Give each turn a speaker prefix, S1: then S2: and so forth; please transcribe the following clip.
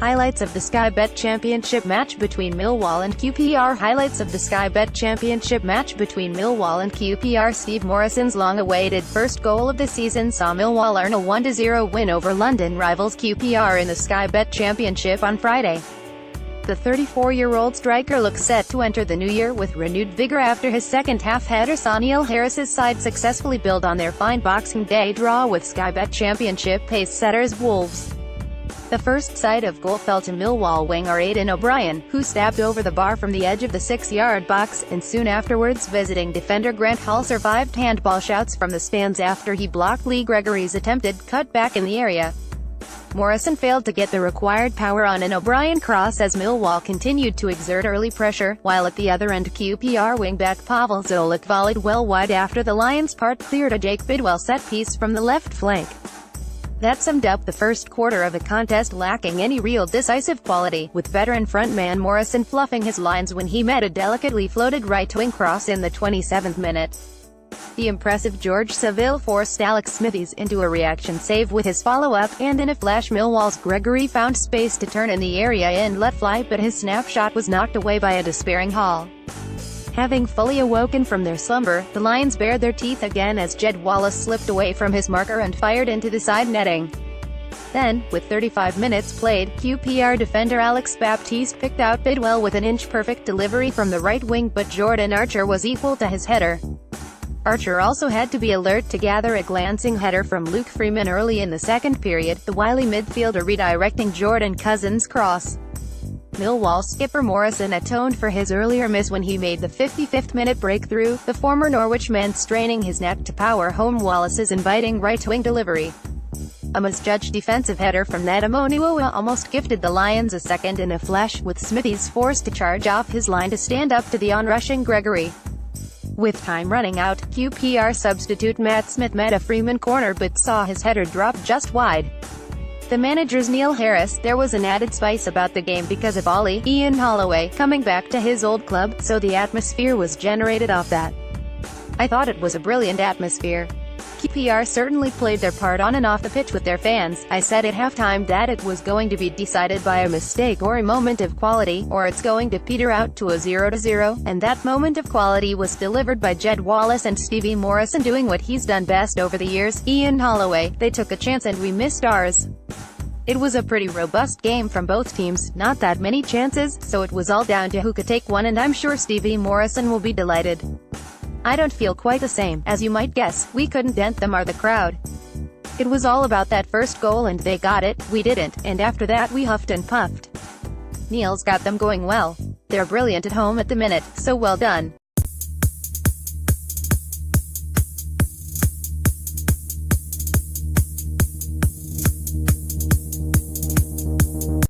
S1: Highlights of the Sky Bet Championship match between Millwall and QPR. Highlights of the Sky Bet Championship match between Millwall and QPR. Steve Morison's long-awaited first goal of the season saw Millwall earn a 1-0 win over London rivals QPR in the Sky Bet Championship on Friday. The 34-year-old striker looks set to enter the new year with renewed vigour after his second-half header saw Neil Harris's side successfully build on their fine Boxing Day draw with Sky Bet Championship pace-setters Wolves. The first sight of goal fell to Millwall winger Aidan O'Brien, who stabbed over the bar from the edge of the 6-yard box, and soon afterwards visiting defender Grant Hull survived handball shouts from the stands after he blocked Lee Gregory's attempted cut-back in the area. Morison failed to get the required power on an O'Brien cross as Millwall continued to exert early pressure, while at the other end QPR wingback Pavel Zolik volleyed well wide after the Lions' part cleared a Jake Bidwell set-piece from the left flank. That summed up the first quarter of a contest lacking any real decisive quality, with veteran frontman Morison fluffing his lines when he met a delicately floated right-wing cross in the 27th minute. The impressive George Saville forced Alex Smithies into a reaction save with his follow-up, and in a flash Millwall's Gregory found space to turn in the area and let fly, but his snapshot was knocked away by a despairing Hall. Having fully awoken from their slumber, the Lions bared their teeth again as Jed Wallace slipped away from his marker and fired into the side netting. Then, with 35 minutes played, QPR defender Alex Baptiste picked out Bidwell with an inch-perfect delivery from the right wing, but Jordan Archer was equal to his header. Archer also had to be alert to gather a glancing header from Luke Freeman early in the second period, the wily midfielder redirecting Jordan Cousins' cross. Millwall skipper Morison atoned for his earlier miss when he made the 55th-minute breakthrough, the former Norwich man straining his neck to power home Wallace's inviting right-wing delivery. A misjudged defensive header from Nadamonua almost gifted the Lions a second in a flash, with Smithies forced to charge off his line to stand up to the onrushing Gregory. With time running out, QPR substitute Matt Smith met a Freeman corner but saw his header drop just wide. The manager's Neil Harris, there was an added spice about the game because of Ollie, Ian Holloway, coming back to his old club, so the atmosphere was generated off that. I thought it was a brilliant atmosphere. QPR certainly played their part on and off the pitch with their fans. I said at halftime that it was going to be decided by a mistake or a moment of quality, or it's going to peter out to a 0-0, and that moment of quality was delivered by Jed Wallace and Stevie Morison doing what he's done best over the years. Ian Holloway, they took a chance and we missed ours. It was a pretty robust game from both teams, not that many chances, so it was all down to who could take one, and I'm sure Stevie Morison will be delighted. I don't feel quite the same, as you might guess. We couldn't dent them or the crowd. It was all about that first goal and they got it, we didn't, and after that we huffed and puffed. Neil's got them going well. They're brilliant at home at the minute, so well done.